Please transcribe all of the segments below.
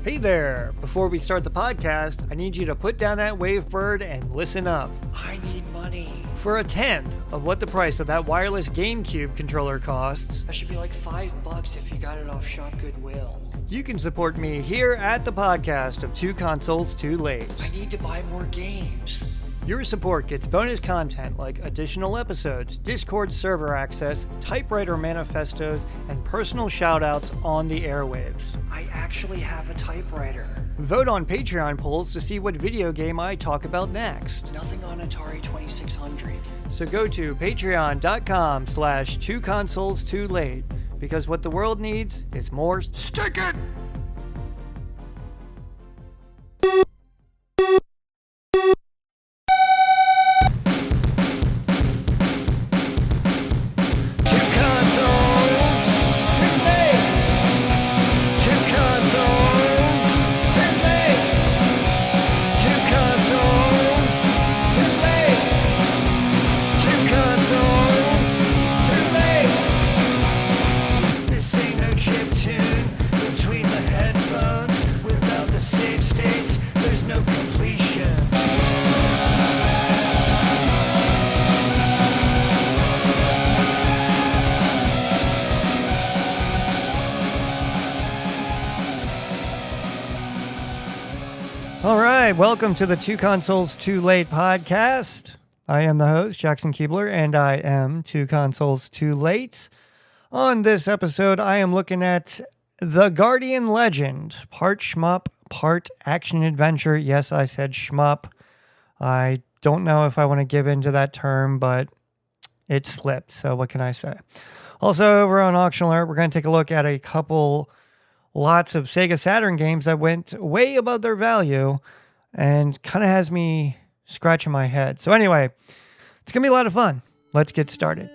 Hey there! Before we start the podcast, I need you to put down that wavebird and listen up. I need money. For a tenth of what the price of that wireless GameCube controller costs, That should be like $5 if you got it off Shop Goodwill. you can support me here at the podcast of Two Consoles Too Late. I need to buy more games. Your support gets bonus content like additional episodes, Discord server access, typewriter manifestos, and personal shoutouts on the airwaves. I actually have a typewriter. Vote on Patreon polls to see what video game I talk about next. Nothing on Atari 2600. So go to patreon.com/2consoles2late because what the world needs is more Stick It! Welcome to the Two Consoles Too Late podcast. I am the host, Jackson Keebler, and I am Two Consoles Too Late. On this episode, I am looking at The Guardian Legend, part shmup, part action-adventure. Yes, I said shmup. I don't know if I want to give into that term, but it slipped, so what can I say? Also, over on Auction Alert, we're going to take a look at a couple lots of Sega Saturn games that went way above their value and kind of has me scratching my head. So anyway, it's going to be a lot of fun. Let's get started.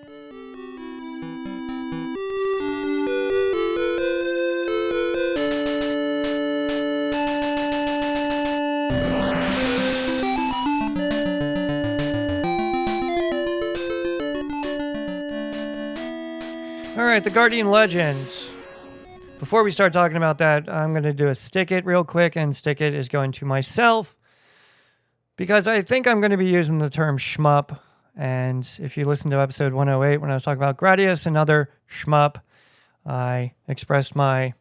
All right, The Guardian Legend. Before we start talking about that, I'm going to do a stick it real quick, and stick it is going to myself because I think I'm going to be using the term shmup. And if you listen to episode 108 when I was talking about Gradius and other shmup, I expressed my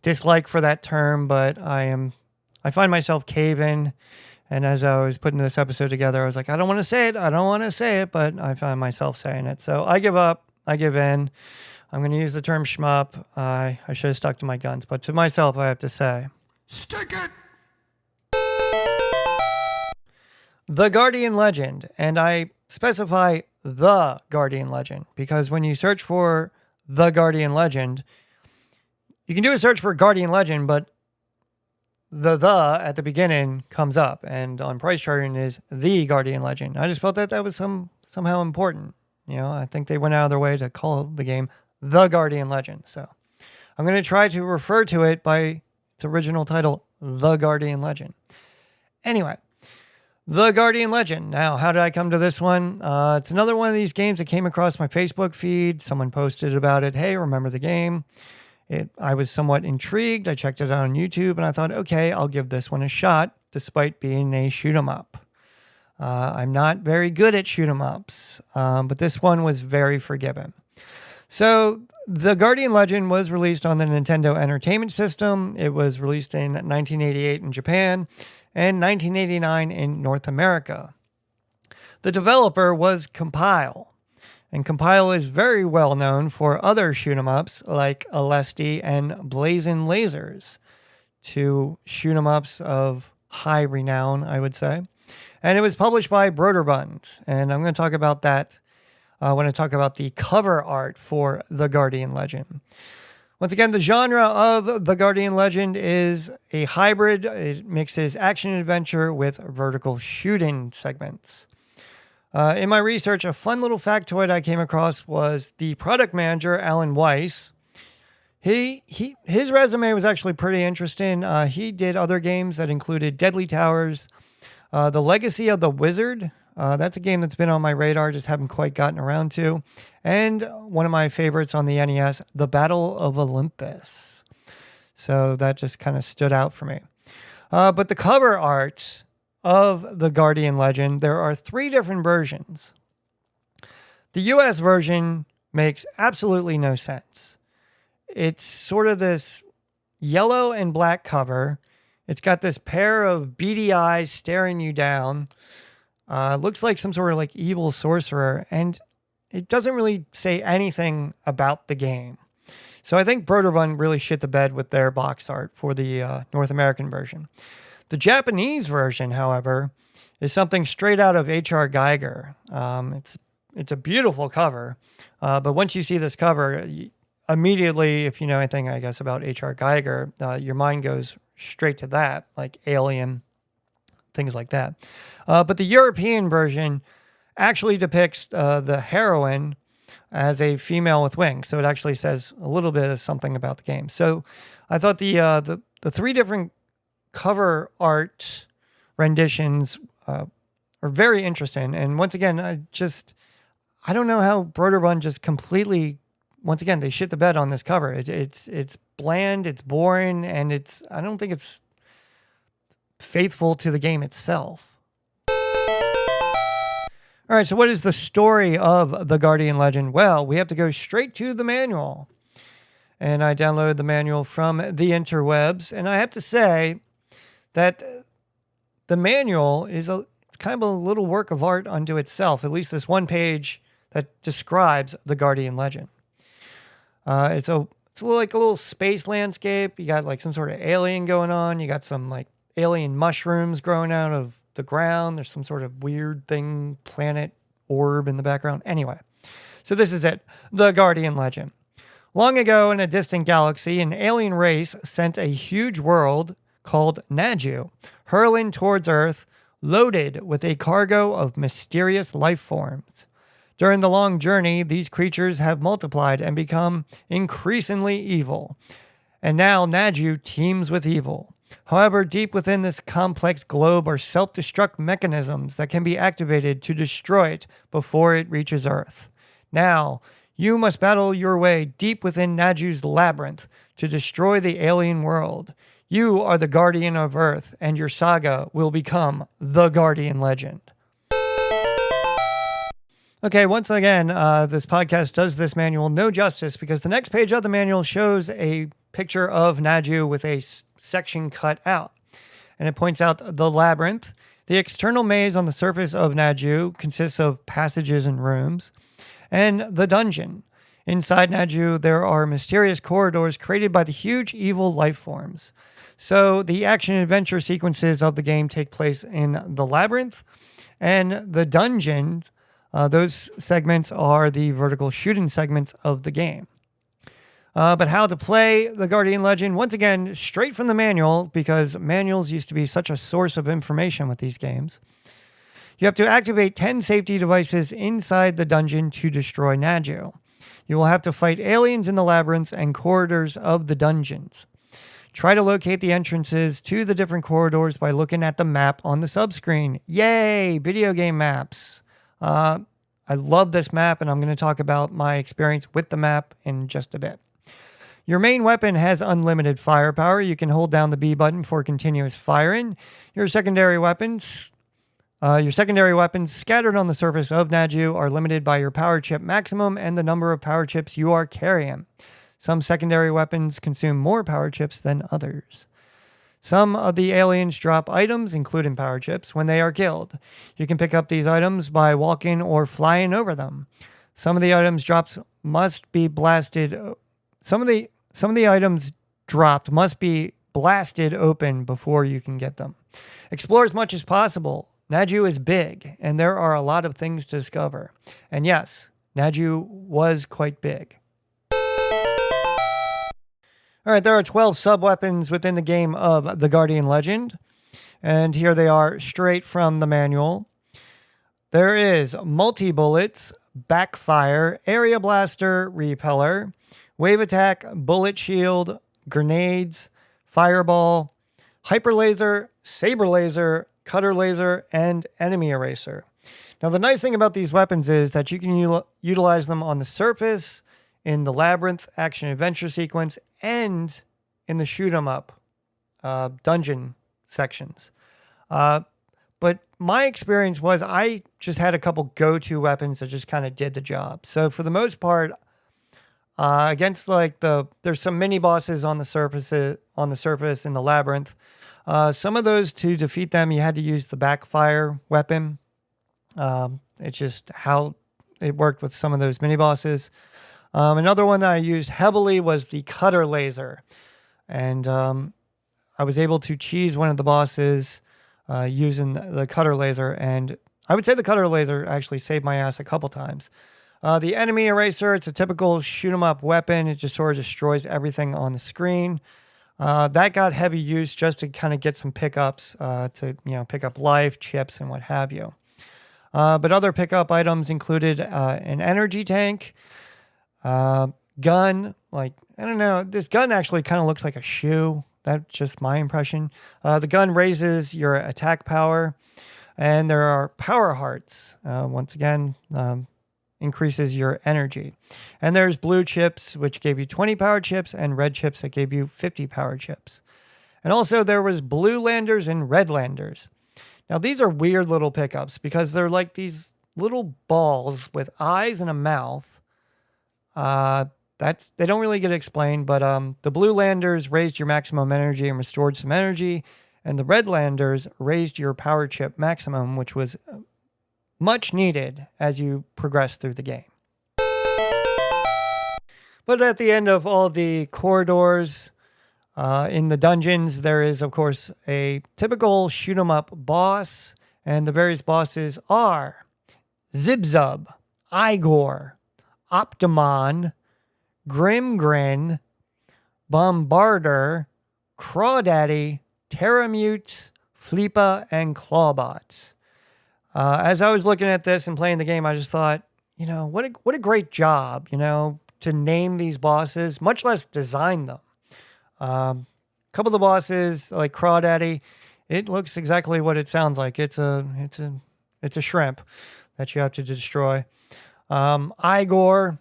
dislike for that term, but I find myself caving. And as I was putting this episode together, I was like, I don't want to say it, but I find myself saying it. So I give up, I give in. I'm going to use the term shmup. I should have stuck to my guns, but to myself, I have to say, stick it! The Guardian Legend, and I specify The Guardian Legend, because when you search for The Guardian Legend, you can do a search for Guardian Legend, but the at the beginning comes up, and on price charting is The Guardian Legend. I just felt that was somehow important. You know, I think they went out of their way to call the game The Guardian Legend. So I'm going to try to refer to it by its original title, The Guardian Legend. Anyway, The Guardian Legend. Now, how did I come to this one? It's another one of these games that came across my Facebook feed. Someone posted about it. Hey, remember the game? I was somewhat intrigued. I checked it out on YouTube, and I thought, okay, I'll give this one a shot, despite being a shoot 'em up. I'm not very good at shoot 'em ups, but this one was very forgiving. So, The Guardian Legend was released on the Nintendo Entertainment System. It was released in 1988 in Japan and 1989 in North America. The developer was Compile, and Compile is very well known for other shoot 'em ups like Aleste and Blazing Lazers, two shoot 'em ups of high renown, I would say. And it was published by Broderbund, and I'm going to talk about that when I talk about the cover art for The Guardian Legend. Once again, the genre of The Guardian Legend is a hybrid. It mixes action-adventure with vertical shooting segments. In my research, a fun little factoid I came across was the product manager, Alan Weiss. His resume was actually pretty interesting. He did other games that included Deadly Towers, The Legacy of the Wizard. That's a game that's been on my radar, just haven't quite gotten around to. And one of my favorites on the NES, The Battle of Olympus. So that just kind of stood out for me. But the cover art of the Guardian Legend, there are 3 different versions. The US version makes absolutely no sense. It's sort of this yellow and black cover. It's got this pair of beady eyes staring you down. Looks like some sort of like evil sorcerer, and it doesn't really say anything about the game. So I think Broderbund really shit the bed with their box art for the North American version. The Japanese version, however, is something straight out of H.R. Geiger. It's a beautiful cover, but once you see this cover, immediately, if you know anything, I guess, about H.R. Geiger, your mind goes straight to that, like Alien, things like that. But the European version actually depicts the heroine as a female with wings, so it actually says a little bit of something about the game. So I thought the 3 different cover art renditions are very interesting. And once again, I don't know how Broderbund just completely, once again, they shit the bed on this cover. It's bland, it's boring, and I don't think it's faithful to the game itself. All right, so what is the story of the Guardian Legend? Well, we have to go straight to the manual. And I downloaded the manual from the interwebs, and I have to say that the manual is it's kind of a little work of art unto itself, at least this one page that describes the Guardian Legend. It's like a little space landscape. You got like some sort of alien going on. You got some like alien mushrooms growing out of the ground. There's some sort of weird thing, planet orb in the background. Anyway, so this is it. The Guardian Legend. Long ago in a distant galaxy, an alien race sent a huge world called Naju, hurling towards Earth, loaded with a cargo of mysterious life forms. During the long journey, these creatures have multiplied and become increasingly evil. And now Naju teems with evil. However, deep within this complex globe are self-destruct mechanisms that can be activated to destroy it before it reaches Earth. Now, you must battle your way deep within Naju's labyrinth to destroy the alien world. You are the Guardian of Earth, and your saga will become the Guardian Legend. Okay, once again, this podcast does this manual no justice because the next page of the manual shows a picture of Naju with a section cut out. And it points out the labyrinth. The external maze on the surface of Naju consists of passages and rooms. And the dungeon. Inside Naju, there are mysterious corridors created by the huge evil life forms. So the action-adventure sequences of the game take place in the labyrinth. And the dungeon, those segments are the vertical shooting segments of the game. But how to play the Guardian Legend, once again, straight from the manual, because manuals used to be such a source of information with these games. You have to activate 10 safety devices inside the dungeon to destroy Naju. You will have to fight aliens in the labyrinths and corridors of the dungeons. Try to locate the entrances to the different corridors by looking at the map on the subscreen. Yay! Video game maps. I love this map, and I'm going to talk about my experience with the map in just a bit. Your main weapon has unlimited firepower. You can hold down the B button for continuous firing. Your secondary weapons scattered on the surface of Naju are limited by your power chip maximum and the number of power chips you are carrying. Some secondary weapons consume more power chips than others. Some of the aliens drop items, including power chips, when they are killed. You can pick up these items by walking or flying over them. Some of the items dropped must be blasted. Some of the items dropped must be blasted open before you can get them. Explore as much as possible. Naju is big, and there are a lot of things to discover. And yes, Naju was quite big. All right, there are 12 sub-weapons within the game of The Guardian Legend. And here they are straight from the manual. There is multi-bullets, backfire, area blaster, repeller, wave attack, bullet shield, grenades, fireball, hyper laser, saber laser, cutter laser, and enemy eraser. Now, the nice thing about these weapons is that you can utilize them on the surface, in the labyrinth action-adventure sequence, and in the shoot 'em up dungeon sections. But my experience was I just had a couple go-to weapons that just kind of did the job. So for the most part, against like there's some mini bosses on the surface in the labyrinth. Some of those, to defeat them, you had to use the backfire weapon. It's just how it worked with some of those mini bosses. Another one that I used heavily was the cutter laser, and I was able to cheese one of the bosses using the cutter laser, and I would say the cutter laser actually saved my ass a couple times. The enemy eraser, it's a typical shoot 'em up weapon. It just sort of destroys everything on the screen. That got heavy use just to kind of get some pickups to pick up life, chips, and what have you. But other pickup items included an energy tank, gun. Like, I don't know, this gun actually kind of looks like a shoe. That's just my impression. The gun raises your attack power, and there are power hearts. Once again, increases your energy. And there's blue chips, which gave you 20 power chips, and red chips that gave you 50 power chips. And also there was blue landers and red landers. Now these are weird little pickups because they're like these little balls with eyes and a mouth. They don't really get explained, but the blue landers raised your maximum energy and restored some energy, and the red landers raised your power chip maximum, which was much needed as you progress through the game. But at the end of all the corridors in the dungeons, there is, of course, a typical shoot 'em up boss, and the various bosses are Zibzub, Igor, Optimon, Grimgrin, Bombarder, Crawdaddy, Terramute, Fleepa, and Clawbot. As I was looking at this and playing the game, I just thought, what a great job, to name these bosses, much less design them. A couple of the bosses, like Crawdaddy, it looks exactly what it sounds like. It's a shrimp that you have to destroy. Igor,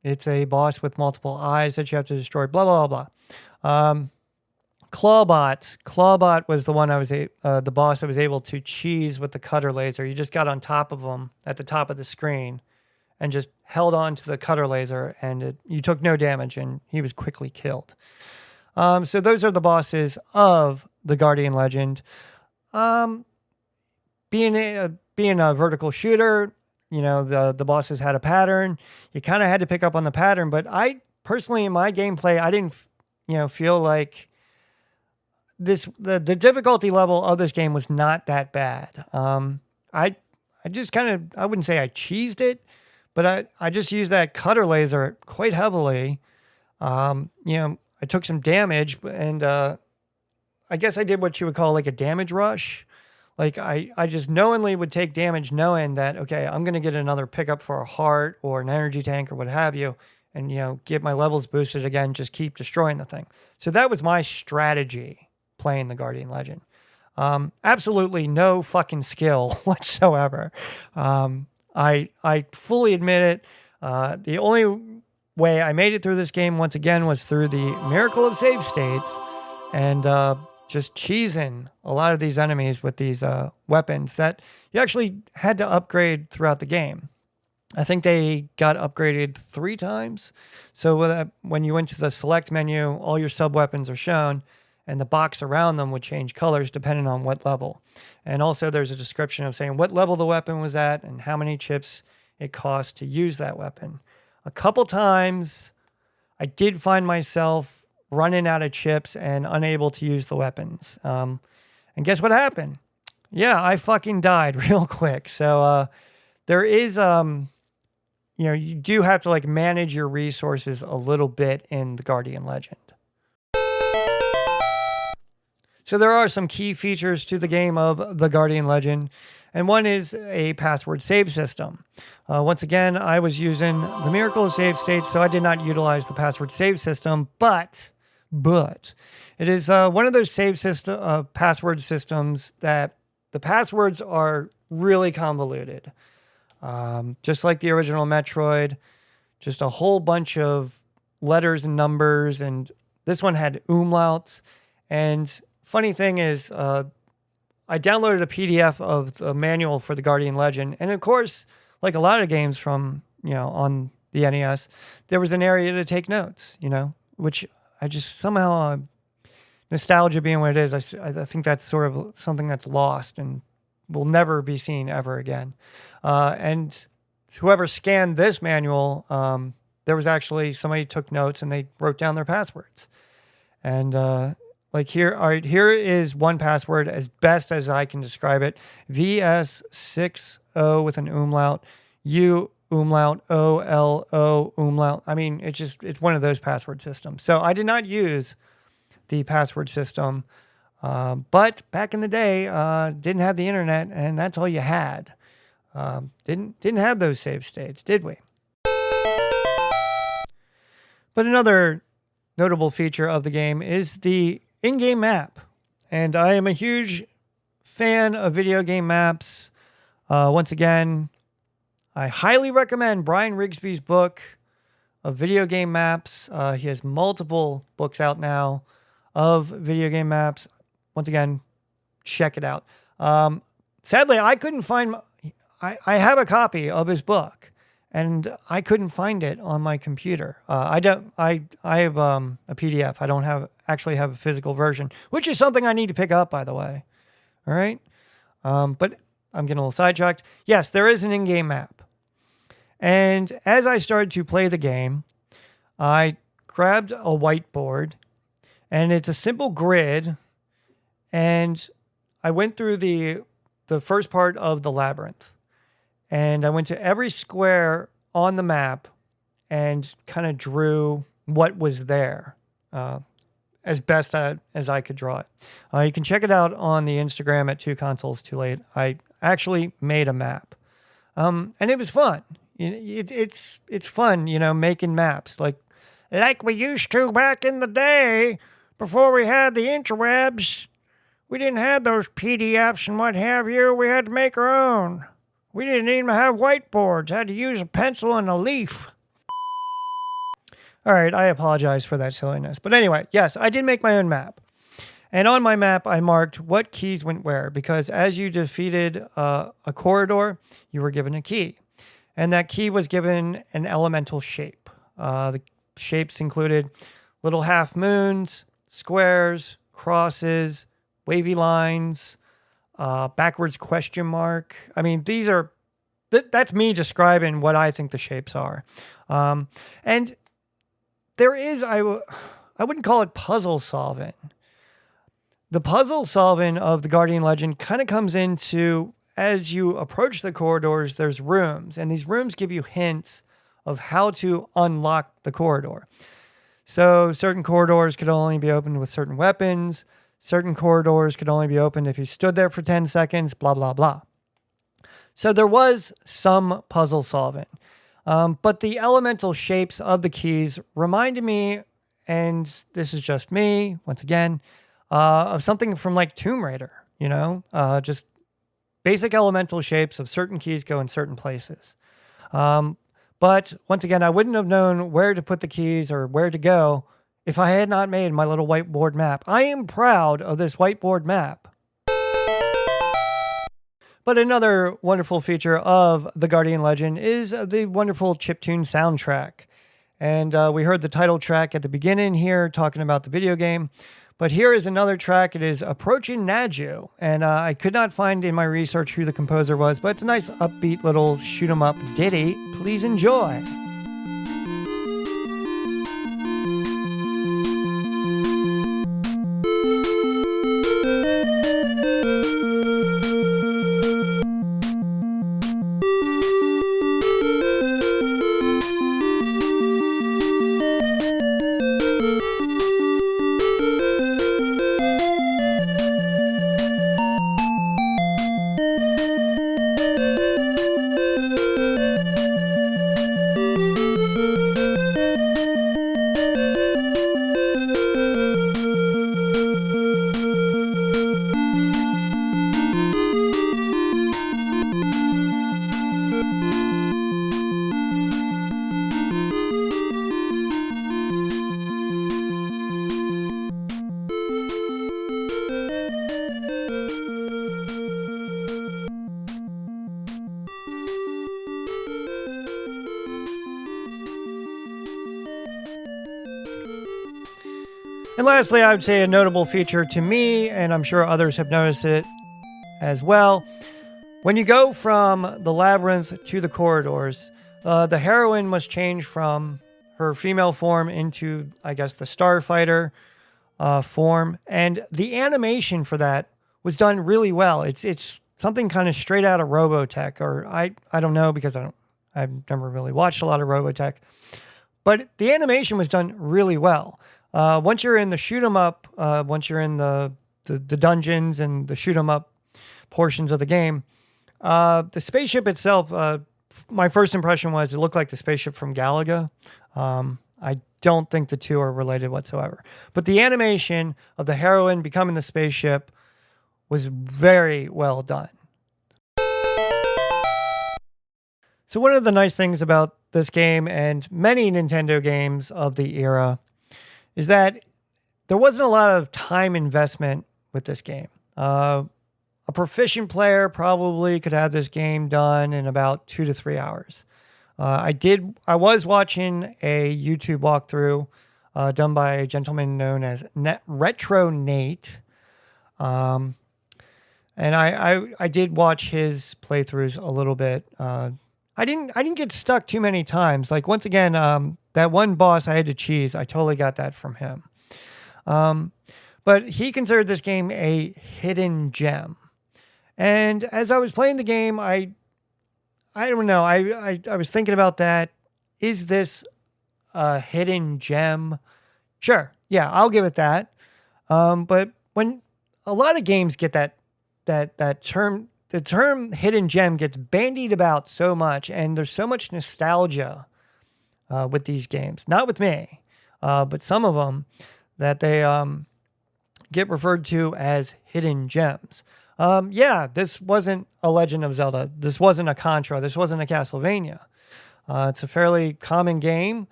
it's a boss with multiple eyes that you have to destroy. Blah blah blah. Clawbot was the one the boss I was able to cheese with the cutter laser. You just got on top of him at the top of the screen and just held on to the cutter laser, and you took no damage, and he was quickly killed. So those are the bosses of the Guardian Legend. Being a vertical shooter, the bosses had a pattern. You kind of had to pick up on the pattern, but I personally, in my gameplay, I didn't, feel like the difficulty level of this game was not that bad. I just I wouldn't say I cheesed it, but I just used that cutter laser quite heavily. I took some damage, and I guess I did what you would call like a damage rush. Like I just knowingly would take damage knowing that, okay, I'm going to get another pickup for a heart or an energy tank or what have you, and, get my levels boosted again, just keep destroying the thing. So that was my strategy playing the Guardian Legend. Absolutely no fucking skill whatsoever. I fully admit it. The only way I made it through this game, once again, was through the miracle of save states and just cheesing a lot of these enemies with these weapons that you actually had to upgrade throughout the game. I think they got upgraded 3 times. So when you went to the select menu, all your sub-weapons are shown, and the box around them would change colors depending on what level. And also there's a description of saying what level the weapon was at and how many chips it cost to use that weapon. A couple times I did find myself running out of chips and unable to use the weapons. And guess what happened? Yeah, I fucking died real quick. So there is, you do have to like manage your resources a little bit in the Guardian Legend. So there are some key features to the game of the Guardian Legend, and one is a password save system. Once again, I was using the Miracle of Save States, so I did not utilize the password save system, but it is one of those password systems that the passwords are really convoluted. Just like the original Metroid, just a whole bunch of letters and numbers, and This one had umlauts. And funny thing is, I downloaded a PDF of the manual for the Guardian Legend. And of course, like a lot of games from, on the NES, there was an area to take notes, which I just somehow, nostalgia being what it is, I think that's sort of something that's lost and will never be seen ever again. And whoever scanned this manual, there was actually somebody took notes and they wrote down their passwords. And like here, all right, here is one password as best as I can describe it. VS60 with an umlaut, U umlaut, OLO umlaut. I mean, it's one of those password systems. So I did not use the password system, but back in the day, didn't have the internet, and that's all you had. Didn't have those save states, did we? But another notable feature of the game is the in-game map. And I am a huge fan of video game maps. Once again, I highly recommend Brian Rigsby's book of video game maps. He has multiple books out now of video game maps. Once again, check it out. Sadly, I couldn't find... I have a copy of his book, and I couldn't find it on my computer. I have a PDF. I don't actually have a physical version, which is something I need to pick up, by the way. All right. But I'm getting a little sidetracked. Yes, there is an in-game map. And as I started to play the game, I grabbed a whiteboard, and it's a simple grid, and I went through the first part of the labyrinth. And I went to every square on the map and kind of drew what was there as best as I could draw it. You can check it out on the Instagram at 2consoles2late. I actually made a map. And it was fun. It's fun, making maps like we used to back in the day before we had the interwebs. We didn't have those PDFs and what have you. We had to make our own. We didn't even have whiteboards. Had to use a pencil and a leaf. All right, I apologize for that silliness. But anyway, yes, I did make my own map. And on my map, I marked what keys went where, because as you defeated a corridor, you were given a key. And that key was given an elemental shape. The shapes included little half moons, squares, crosses, wavy lines, backwards question mark. I mean, that's me describing what I think the shapes are. And there is, I wouldn't call it puzzle solving. The puzzle solving of the Guardian Legend kind of comes into, as you approach the corridors, there's rooms, and these rooms give you hints of how to unlock the corridor. So certain corridors could only be opened with certain weapons. Certain corridors could only be opened if you stood there for 10 seconds, blah, blah, blah. So there was some puzzle solving. But the elemental shapes of the keys reminded me, and this is just me, once again, of something from like Tomb Raider, just basic elemental shapes of certain keys go in certain places. But once again, I wouldn't have known where to put the keys or where to go if I had not made my little whiteboard map. I am proud of this whiteboard map. But another wonderful feature of the Guardian Legend is the wonderful chiptune soundtrack. And we heard the title track at the beginning here talking about the video game. But here is another track. It is Approaching Naju. And I could not find in my research who the composer was, but it's a nice upbeat little shoot 'em up ditty. Please enjoy. And lastly, I would say a notable feature to me, and I'm sure others have noticed it as well, when you go from the labyrinth to the corridors, the heroine must change from her female form into, I guess, the starfighter form, and the animation for that was done really well. It's something kind of straight out of Robotech, or I don't know, because I've never really watched a lot of Robotech, but the animation was done really well. Once you're in the shoot 'em up, once you're in the dungeons and the shoot 'em up portions of the game, the spaceship itself, my first impression was it looked like the spaceship from Galaga. I don't think the two are related whatsoever. But the animation of the heroine becoming the spaceship was very well done. So one of the nice things about this game and many Nintendo games of the era is that there wasn't a lot of time investment with this game. A proficient player probably could have this game done in about 2 to 3 hours. I was watching a YouTube walkthrough done by a gentleman known as Retro Nate. And I did watch his playthroughs a little bit. I didn't get stuck too many times. Like, once again, that one boss I had to cheese, I totally got that from him. But he considered this game a hidden gem. And as I was playing the game, I don't know. I was thinking about that. Is this a hidden gem? Sure. Yeah, I'll give it that. But when a lot of games get that term, the term hidden gem gets bandied about so much, and there's so much nostalgia with these games. Not with me, but some of them, that they get referred to as hidden gems. Yeah, this wasn't a Legend of Zelda. This wasn't a Contra. This wasn't a Castlevania. It's a fairly common game.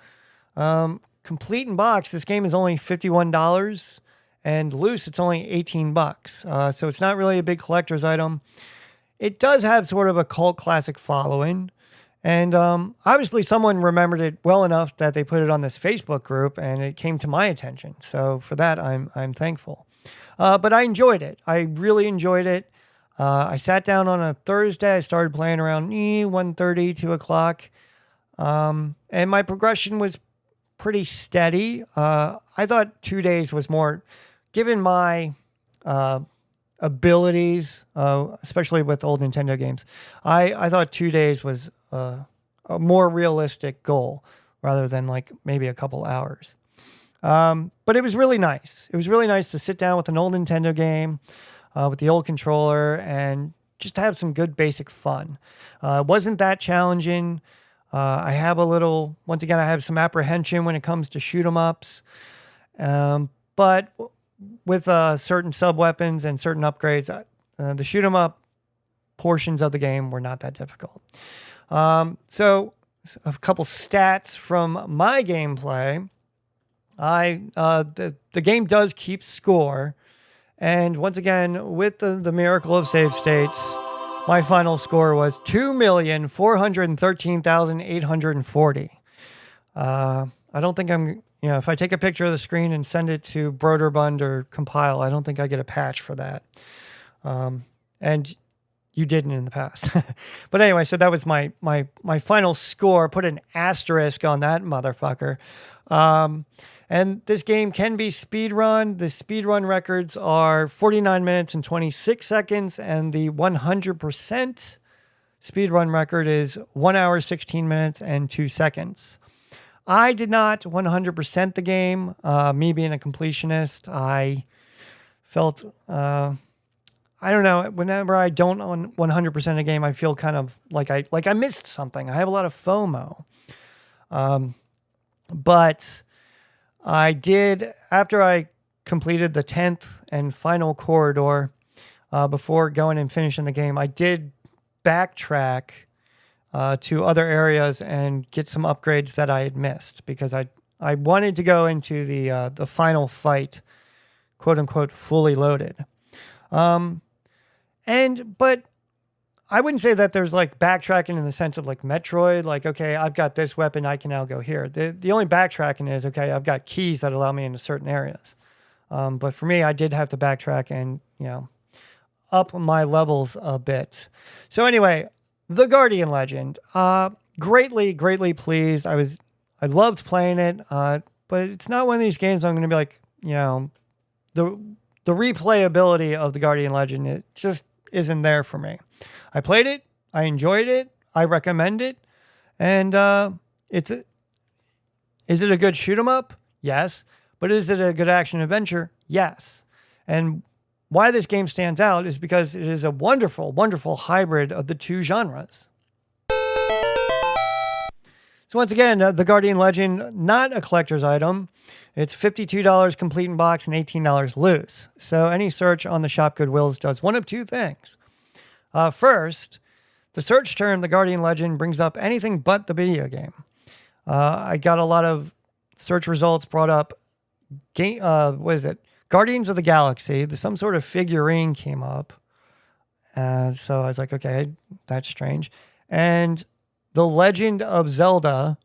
Complete in box, this game is only $51, and loose, it's only $18. So it's not really a big collector's item. It does have sort of a cult classic following, and obviously someone remembered it well enough that they put it on this Facebook group, and it came to my attention. So for that, I'm thankful. But I enjoyed it. I really enjoyed it. I sat down on a Thursday. I started playing around 1:30, 2 o'clock. And my progression was pretty steady. I thought 2 days was more, given my abilities, especially with old Nintendo games. I thought 2 days was a more realistic goal rather than like maybe a couple hours. But it was really nice. It was really nice to sit down with an old Nintendo game, with the old controller, and just have some good basic fun. It wasn't that challenging. I have once again, I have some apprehension when it comes to shoot 'em ups. But with certain sub weapons and certain upgrades, the shoot 'em up portions of the game were not that difficult. So a couple stats from my gameplay. The game does keep score, and once again, with the miracle of save states, my final score was 2,413,840. I don't think if I take a picture of the screen and send it to Broderbund or Compile, I don't think I get a patch for that. And you didn't in the past. But anyway, so that was my final score. Put an asterisk on that motherfucker. And this game can be speedrun. The speedrun records are 49 minutes and 26 seconds, and the 100% speedrun record is 1 hour, 16 minutes, and 2 seconds. I did not 100% the game. Me being a completionist, I felt, I don't know, whenever I don't 100% a game, I feel kind of like I missed something. I have a lot of FOMO. But I did, after I completed the 10th and final corridor, before going and finishing the game, I did backtrack to other areas and get some upgrades that I had missed, because I wanted to go into the final fight, quote unquote, fully loaded. But I wouldn't say that there's like backtracking in the sense of like Metroid, like, okay, I've got this weapon, I can now go here. The only backtracking is, okay, I've got keys that allow me into certain areas. But for me, I did have to backtrack and, up my levels a bit. So anyway, The Guardian Legend. Greatly, greatly pleased. I loved playing it, but it's not one of these games I'm going to be like, the replayability of The Guardian Legend, it just isn't there for me. I played it. I enjoyed it. I recommend it. And is it a good shoot 'em up? Yes. But is it a good action adventure? Yes. And why this game stands out is because it is a wonderful, wonderful hybrid of the two genres. So once again, The Guardian Legend, not a collector's item. It's $52 complete in box and $18 loose. So any search on the shop Goodwills does one of two things. First, the search term The Guardian Legend brings up anything but the video game. I got a lot of search results brought up. Guardians of the Galaxy. Some sort of figurine came up. So I was like, okay, that's strange. And The Legend of Zelda,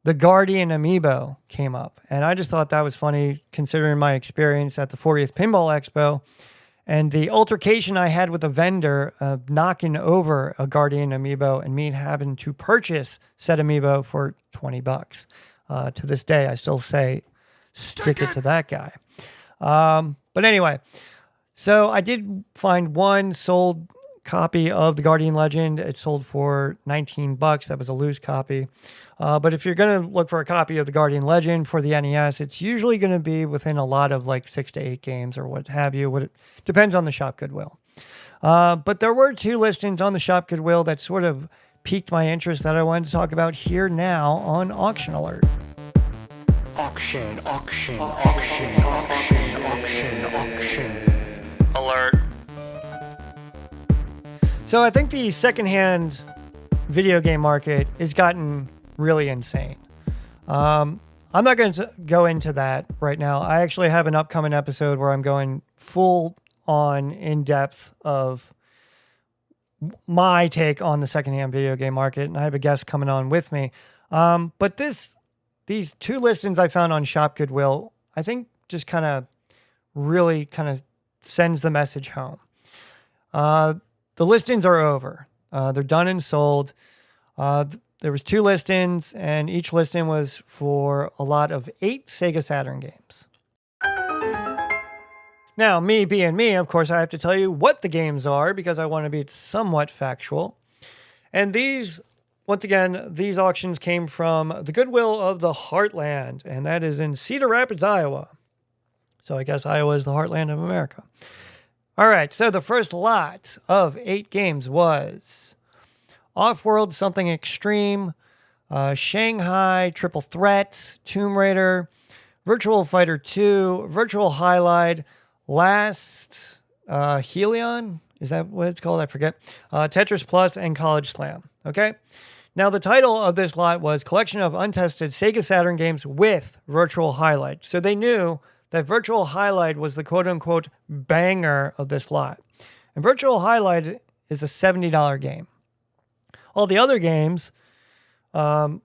the Guardian Amiibo came up. And I just thought that was funny considering my experience at the 40th Pinball Expo and the altercation I had with a vendor knocking over a Guardian Amiibo and me having to purchase said Amiibo for $20. To this day, I still say, stick it to that guy. But anyway, so I did find one sold copy of the Guardian Legend. It sold for $19. That was a loose copy. But if you're going to look for a copy of the Guardian Legend for the NES, it's usually going to be within a lot of like 6 to 8 games or what have you. It depends on the shop Goodwill. But there were 2 listings on the shop Goodwill that sort of piqued my interest that I wanted to talk about here now on Auction Alert. Auction alert. So I think the secondhand video game market has gotten really insane. I'm not going to go into that right now. I actually have an upcoming episode where I'm going full on in depth of my take on the secondhand video game market, and I have a guest coming on with me. But these 2 listings I found on Shop Goodwill, I think just kind of really sends the message home. The listings are over. They're done and sold. There was 2 listings, and each listing was for a lot of 8 Sega Saturn games. Now, me being me, of course, I have to tell you what the games are because I want to be somewhat factual. And these, once again, these auctions came from the Goodwill of the Heartland, and that is in Cedar Rapids, Iowa. So I guess Iowa is the heartland of America. All right, so the first lot of 8 games was Off-World Something Extreme, Shanghai Triple Threat, Tomb Raider, Virtual Fighter 2, Virtual Highlight, Last Helion, is that what it's called? I forget. Tetris Plus, and College Slam. Okay? Now, the title of this lot was Collection of Untested Sega Saturn Games with Virtual Highlight. So they knew that Virtual Highlight was the quote-unquote banger of this lot. And Virtual Highlight is a $70 game. All the other games, somewhere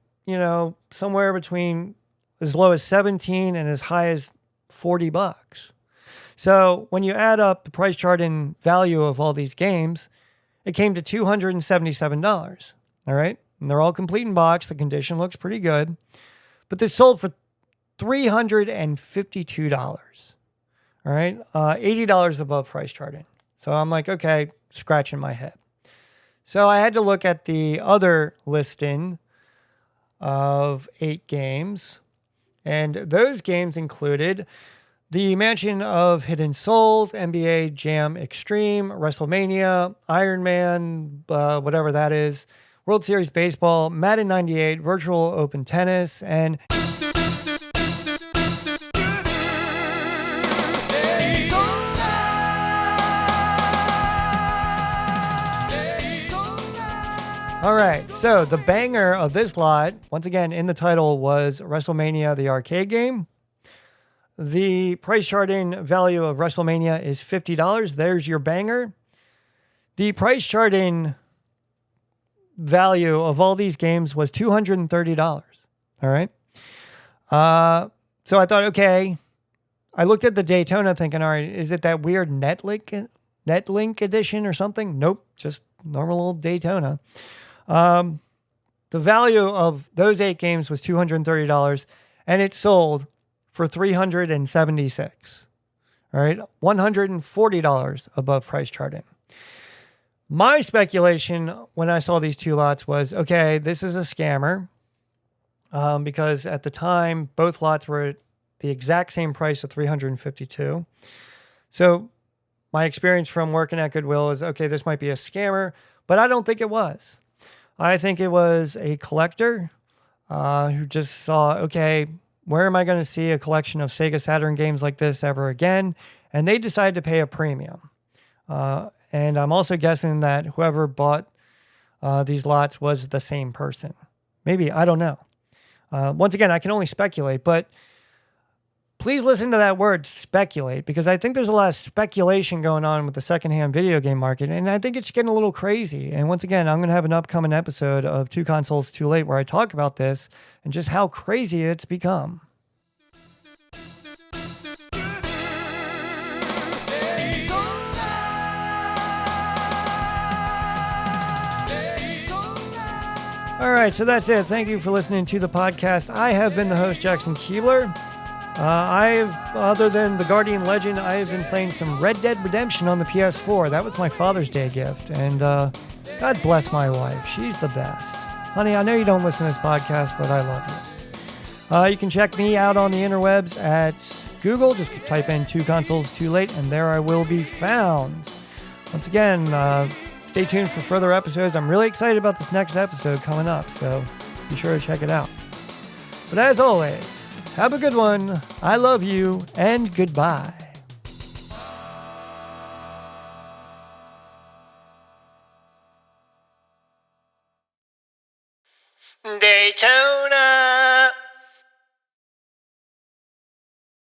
between as low as $17 and as high as $40. So when you add up the price chart and value of all these games, it came to $277. All right? And they're all complete in box. The condition looks pretty good. But they sold for $352. All right? $80 above price charting. So I'm like, okay, scratching my head. So I had to look at the other listing of 8 games. And those games included The Mansion of Hidden Souls, NBA Jam Extreme, WrestleMania, Iron Man, whatever that is, World Series Baseball, Madden 98, Virtual Open Tennis, and all right, so the banger of this lot, once again in the title, was WrestleMania, the arcade game. The price charting value of WrestleMania is $50. There's your banger. The price charting value of all these games was $230. All right. So I thought, okay, I looked at the Daytona thinking, all right, is it that weird Netlink edition or something? Nope, just normal old Daytona. The value of those 8 games was $230, and it sold for $376. All right, $140 above price charting. My speculation when I saw these 2 lots was, okay, this is a scammer, because at the time both lots were at the exact same price of $352. So my experience from working at Goodwill is, okay, this might be a scammer, but I don't think it was. I think it was a collector who just saw, okay, where am I going to see a collection of Sega Saturn games like this ever again? And they decided to pay a premium. And I'm also guessing that whoever bought these lots was the same person. Maybe, I don't know. Once again, I can only speculate, but please listen to that word, speculate, because I think there's a lot of speculation going on with the secondhand video game market, and I think it's getting a little crazy. And once again, I'm going to have an upcoming episode of Two Consoles Too Late where I talk about this and just how crazy it's become. All right, so that's it. Thank you for listening to the podcast. I have been the host, Jackson Keebler. Other than the Guardian Legend, I have been playing some Red Dead Redemption on the PS4. That was my Father's Day gift, and God bless my wife. She's the best. Honey, I know you don't listen to this podcast, but I love you. You can check me out on the interwebs at Google. Just type in Two Consoles Too Late, and there I will be found. Once again, stay tuned for further episodes. I'm really excited about this next episode coming up, so be sure to check it out. But as always, have a good one. I love you, and goodbye. Daytona.